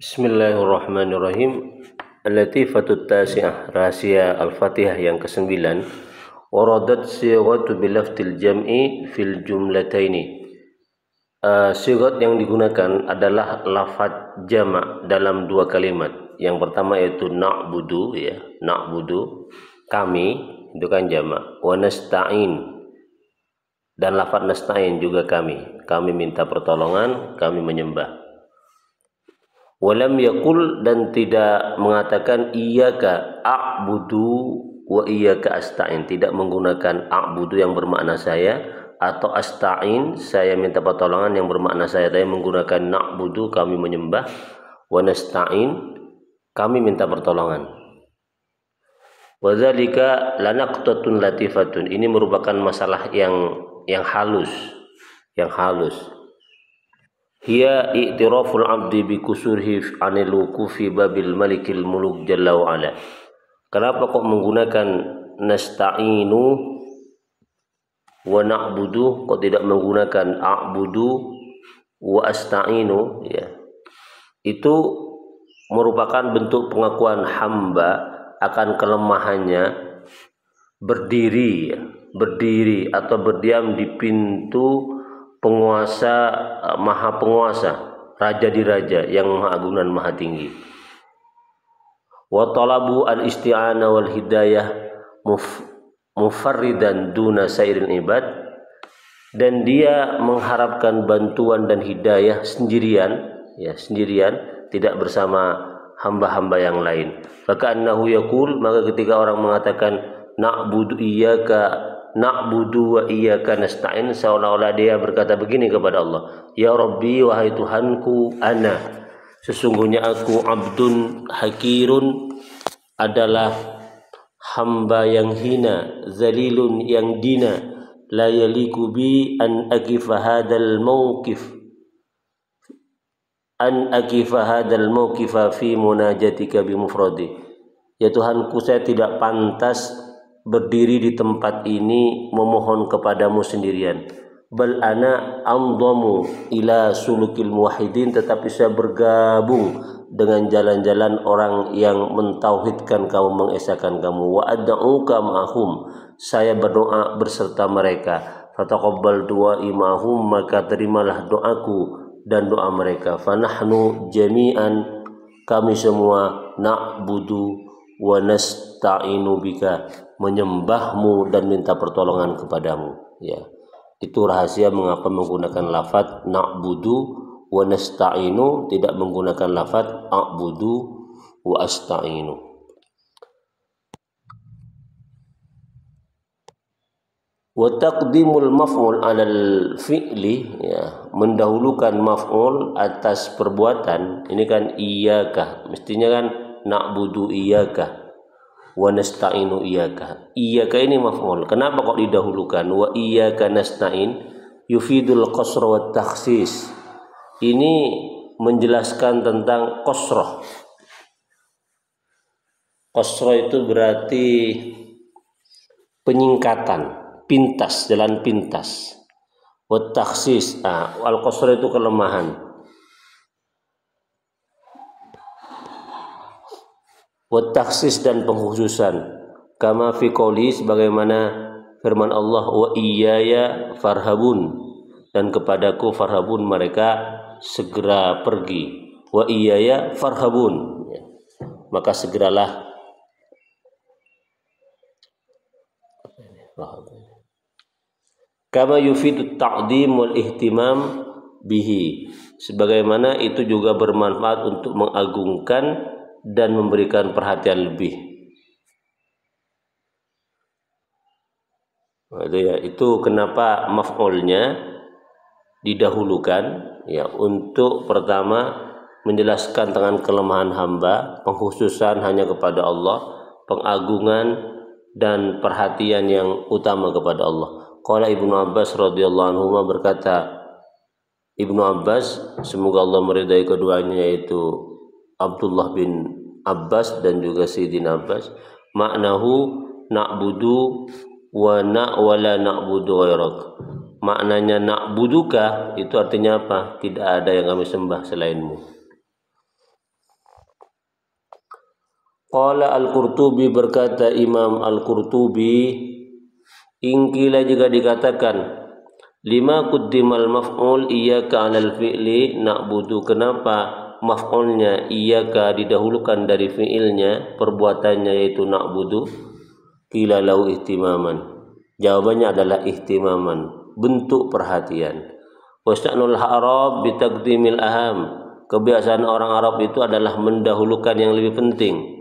Bismillahirrahmanirrahim. Al-Latifatut Tasi'ah, rahasia Al-Fatihah yang ke-9. Waradat sighatu bilaftil jam'i fil jumlataini. Sighat yang digunakan adalah lafaz jamak dalam dua kalimat. Yang pertama yaitu na'budu, ya, na'budu, kami, itu kan jamak. Wa nasta'in, dan lafaz nasta'in juga kami minta pertolongan, kami menyembah. Walam yakul, dan tidak mengatakan iyyaka a'budu wa iyyaka asta'in, tidak menggunakan a'budu yang bermakna saya, atau asta'in, saya minta pertolongan, yang bermakna saya, tapi menggunakan na'budu, kami menyembah, wa nasta'in, kami minta pertolongan. Wa dzalika lanaqtatun latifatun, ini merupakan masalah yang halus, Hiya i'tiraful abdi bi kusurhi anil wuqufi babil malikil muluk jalla wa ala. Kenapa kok menggunakan nasta'inu wa na'budu, kok tidak menggunakan a'budu wa asta'inu, ya. Itu merupakan bentuk pengakuan hamba akan kelemahannya berdiri atau berdiam di pintu penguasa, maha penguasa, raja di raja, yang maha agung dan maha tinggi. Wa talabu al-isti'anah wal hidayah mufarridan duna sairil ibad, dan dia mengharapkan bantuan dan hidayah sendirian, tidak bersama hamba-hamba yang lain. Maka annahu yaqul, maka ketika orang mengatakan na'budu wa iyyaka nasta'in, seolah-olah dia berkata begini kepada Allah, ya Rabbi, wahai Tuhanku, ana, sesungguhnya aku abdun hakirun, adalah hamba yang hina, zalilun, yang dina, la yaliku bi an aqifa hadal mawqifa fi munajatika bi mufradi. Ya Tuhanku, saya tidak pantas berdiri di tempat ini memohon kepadamu sendirian. Bal ana amdamu ila sulukil muwahhidin, tetapi saya bergabung dengan jalan-jalan orang yang mentauhidkan kamu, mengesahkan kamu. Wa ad'uka ma'hum, saya berdoa berserta mereka. Fataqabbal du'ai ma'hum, maka terimalah doaku dan doa mereka. Fanahnu jami'an, kami semua, na'budu wa nasta'inu bika, menyembahmu dan minta pertolongan kepadamu, ya. Itu rahasia mengapa menggunakan lafaz na'budu wa nasta'inu, tidak menggunakan lafaz a'budu wa asta'inu. Wa taqdimul maf'ul 'alal fi'li, ya, mendahulukan maf'ul atas perbuatan. Ini kan iyyaka, mestinya kan na'budu iyyaka wa nasta'inu iyyaka. Iyyaka ini maf'ul. Kenapa kok didahulukan? Wa iyyaka nasta'in yufidul qasra wa takhsis. Ini menjelaskan tentang qasrah. Qasrah itu berarti penyingkatan, pintas, jalan pintas. Wa takhsis, al qasrah itu kelemahan. Wa takhsis, dan pengkhususan. Kama fi qouli, sebagaimana firman Allah, wa iyyaya farhabun, dan kepadaku farhabun, mereka segera pergi. Wa iyyaya farhabun, maka segeralah. Kama yufidu ta'dim wal ihtimam bihi, sebagaimana itu juga bermanfaat untuk mengagungkan dan memberikan perhatian lebih. Itu kenapa maf'ulnya didahulukan, ya, untuk pertama menjelaskan tentang kelemahan hamba, pengkhususan hanya kepada Allah, pengagungan dan perhatian yang utama kepada Allah. Qala Ibnu Abbas radhiyallahu anhu, berkata Ibnu Abbas, semoga Allah meridai keduanya, yaitu Abdullah bin Abbas dan juga Sayyidina Abbas, maknahu na'budu wa la na'budu ghairak. Maknanya na'buduka itu artinya apa? Tidak ada yang kami sembah selainmu. Qala Al-Qurtubi, berkata Imam Al-Qurtubi, ingkila jika dikatakan lima quddimal maf'ul iyyaka 'alal fi'li na'budu, kenapa maf'ulnya iyyaka didahulukan dari fi'ilnya, perbuatannya yaitu na'budu? Qila lau ihtimaman, jawabannya adalah ihtimaman, bentuk perhatian. Wasya'nul Arab bitaqdimil aham, kebiasaan orang Arab itu adalah mendahulukan yang lebih penting.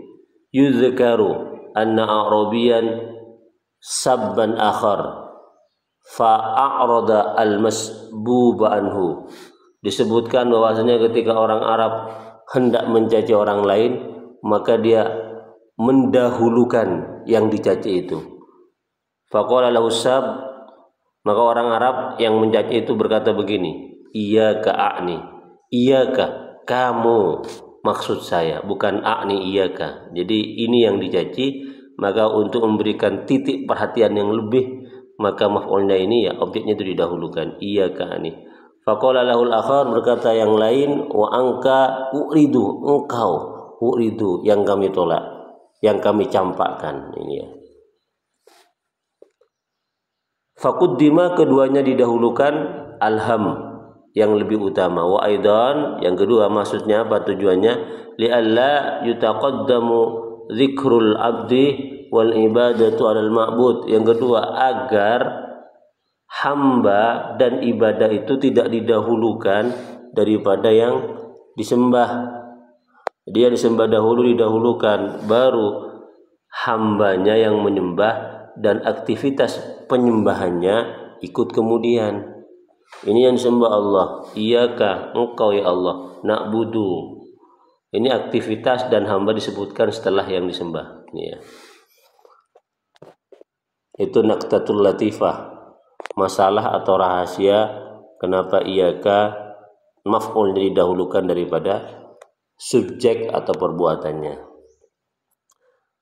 Yuzkaru anna Arabiyan sabban akhar fa'arada al-masbuba anhu, disebutkan bahwasanya ketika orang Arab hendak mencaci orang lain, maka dia mendahulukan yang dicaci itu. Faqala lahu sab, maka orang Arab yang mencaci itu berkata begini, iyyaka a'ni, iyyaka kamu maksud saya, bukan a'ni iyyaka. Jadi ini yang dicaci, maka untuk memberikan titik perhatian yang lebih, maka maf'ulnya ini ya objeknya itu didahulukan, iyyaka a'ni. Faqala lahul akhar, berkata yang lain, wa angka uridu, engkau uridu yang kami tolak, yang kami campakkan. Ini ya. Faquddima, keduanya didahulukan, alham yang lebih utama, wa aidan yang kedua, maksudnya apa tujuannya, li'alla yutaqaddamu dzikrul abdi wal ibadatu 'alal ma'bud, yang kedua agar hamba dan ibadah itu tidak didahulukan daripada yang disembah. Dia disembah dahulu, didahulukan, baru hambanya yang menyembah dan aktivitas penyembahannya ikut kemudian. Ini yang disembah Allah, iyyaka engkau ya Allah, na'budu, ini aktivitas dan hamba disebutkan setelah yang disembah. Ini ya. Itu naqtatul latifah, masalah atau rahasia kenapa iyyaka maf'ul didahulukan daripada subjek atau perbuatannya.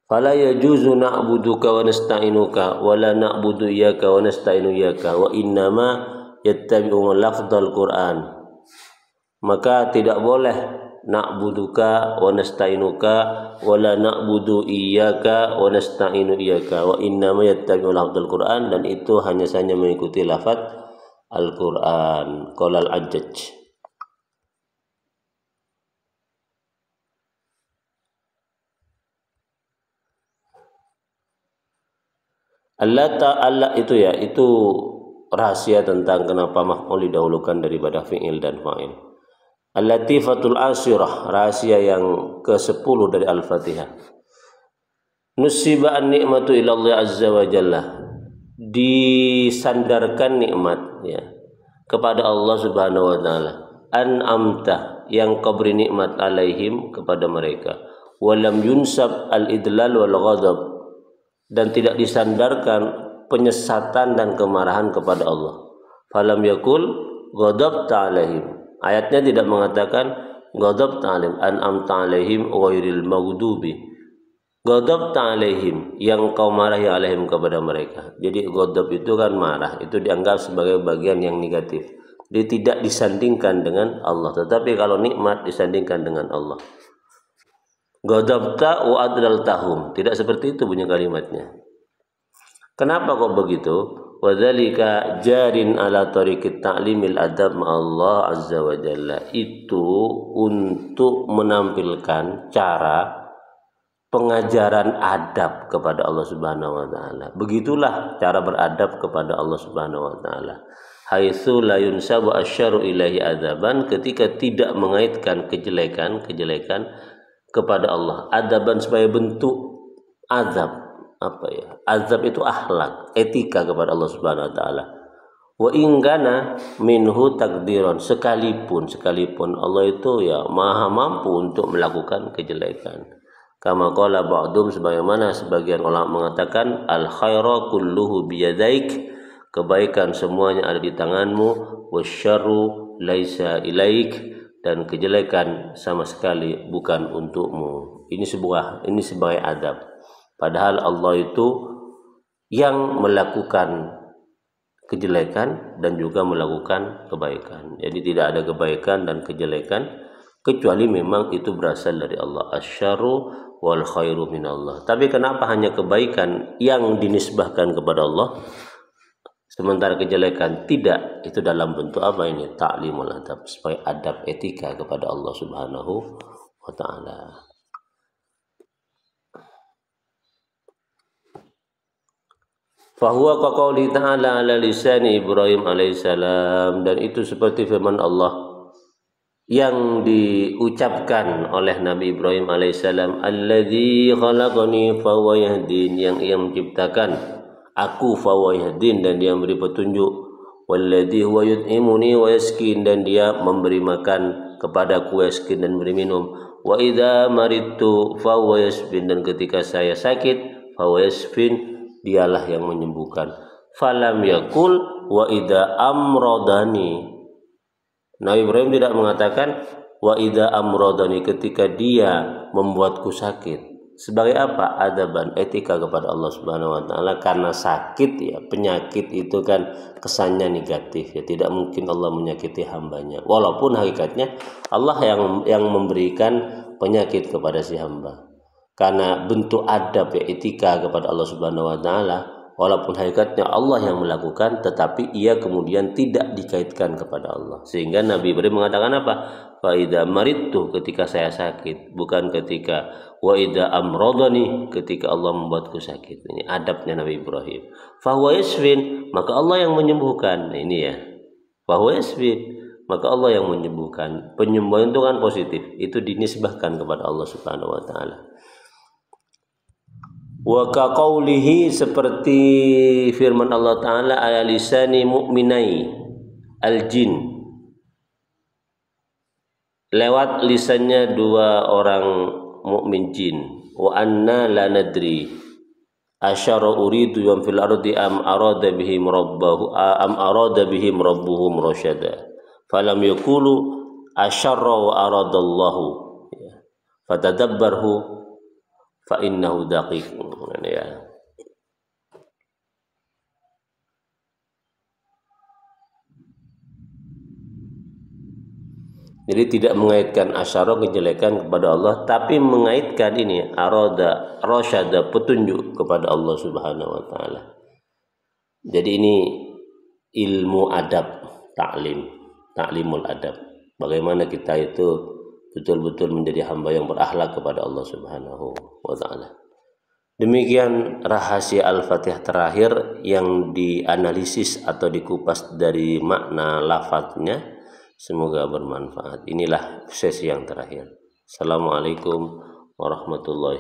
Fala yajuzu na'buduka wa nasta'inuka wa la na'budu iyyaka wa nasta'inu iyyaka wa innama yattabi'u lafdzal Qur'an. Maka tidak boleh na'buduka wa nasta'inuka wa la na'budu iyyaka wa nasta'inu iyyaka wa innama yattabi'u lafdzal Qur'an, dan itu hanya saja mengikuti lafaz Al-Qur'an. Qala Al-Ajjaj. Allah itu ya, itu rahasia tentang kenapa maf'ul didahulukan daripada fi'il dan fa'il. Al-latifatul asyirah, rahasia yang ke-10 dari Al-Fatihah. Nusiba an-ni'matu ila Allah azza wa jalla, disandarkan nikmat ya kepada Allah Subhanahu wa taala. An'amta, yang kau beri nikmat, alaihim, kepada mereka. Walam yunsab al-idlal wal ghadab, dan tidak disandarkan penyesatan dan kemarahan kepada Allah. Falam yakul ghadabta alaihim, ayatnya tidak mengatakan ghadabta alaihim, an'amta alaihim ghairil maghdubi. Ghadabta alaihim, yang kau marahi alaihim, kepada mereka. Jadi ghadab itu kan marah, itu dianggap sebagai bagian yang negatif. Dia tidak disandingkan dengan Allah, tetapi kalau nikmat disandingkan dengan Allah. Ghadabta wa adlaltahum, tidak seperti itu bunyi kalimatnya. Kenapa kok begitu? Wadzalika jarin ala tariqit ta'limil adab Allah azza wa jalla, itu untuk menampilkan cara pengajaran adab kepada Allah Subhanahu wa taala. Begitulah cara beradab kepada Allah Subhanahu wa taala. Haitsu la yunsabu asyarru ilahi adzaban, ketika tidak mengaitkan kejelekan kepada Allah. Adaban sebagai bentuk azab, apa ya? Azab itu akhlak, etika kepada Allah Subhanahu wa taala. Wa ingkana minhu takdiron, sekalipun Allah itu ya maha mampu untuk melakukan kejelekan. Kama qala ba'dhum, sebagaimana sebagian ulama mengatakan, al khairu kulluhu biyadaik, kebaikan semuanya ada di tanganmu, wasyarru laisa ilaik, dan kejelekan sama sekali bukan untukmu. Ini sebagai adab. Padahal Allah itu yang melakukan kejelekan dan juga melakukan kebaikan. Jadi tidak ada kebaikan dan kejelekan kecuali memang itu berasal dari Allah. Asyarru wal khairu minallah. Tapi kenapa hanya kebaikan yang dinisbahkan kepada Allah, sementara kejelekan tidak? Itu dalam bentuk apa ini? Ta'limul adab, supaya adab etika kepada Allah Subhanahu wa ta'ala. Fahuwa kaqauli ta'ala ala lisani Ibrahim alaihissalam, dan itu seperti firman Allah yang diucapkan oleh Nabi Ibrahim alaihissalam, alladzi khalaqani fahuwa yahdin, yang ia menciptakan aku fahuwa yahdin, dan dia memberi petunjuk, walladzi huwa yut'imuni wa yaskin, dan dia memberi makan kepadaku, yaskin, dan memberi minum, wa idza maridtu fahuwa yashfin, dan ketika saya sakit fahuwa yashfin, dialah yang menyembuhkan. Falam yakul wa idza amradani, Nabi Ibrahim tidak mengatakan wa idza amradani, ketika dia membuatku sakit. Sebagai apa? Adaban, etika kepada Allah Subhanahu wa taala, karena sakit ya, penyakit itu kan kesannya negatif ya, tidak mungkin Allah menyakiti hambanya. Walaupun hakikatnya Allah yang memberikan penyakit kepada si hamba. Karena bentuk adab ya, etika kepada Allah Subhanahu wa taala, walaupun hakikatnya Allah yang melakukan, tetapi ia kemudian tidak dikaitkan kepada Allah. Sehingga Nabi Ibrahim mengatakan apa? Fa idza maridtu, ketika saya sakit, bukan ketika wa idza amradani, ketika Allah membuatku sakit. Ini adabnya Nabi Ibrahim. Fa huwa yashfin, maka Allah yang menyembuhkan. Ini ya. Fa huwa yashfin, maka Allah yang menyembuhkan. Penyembuhan itu kan positif, itu dinisbahkan kepada Allah Subhanahu wa taala. Wa ka qaulihi, seperti firman Allah taala, ala lisani mu'minai al-jin, lewat lisannya dua orang mukmin jin. Wa anna la nadri asyara uridu yam fil ardi am arada bihim rabbuhum rasyada, falam yaqulu asyarra wa aradallahu fatadabbarhu fa innahu daqiq ya. Jadi tidak mengaitkan asyara, kejelekan, kepada Allah, tapi mengaitkan ini arada rasyada, petunjuk kepada Allah Subhanahu wa taala. Jadi ini ilmu adab, ta'limul adab. Bagaimana kita itu betul-betul menjadi hamba yang berakhlak kepada Allah Subhanahu wa ta'ala. Demikian rahasia Al-Fatihah terakhir yang dianalisis atau dikupas dari makna lafadznya. Semoga bermanfaat. Inilah sesi yang terakhir. Assalamualaikum warahmatullahi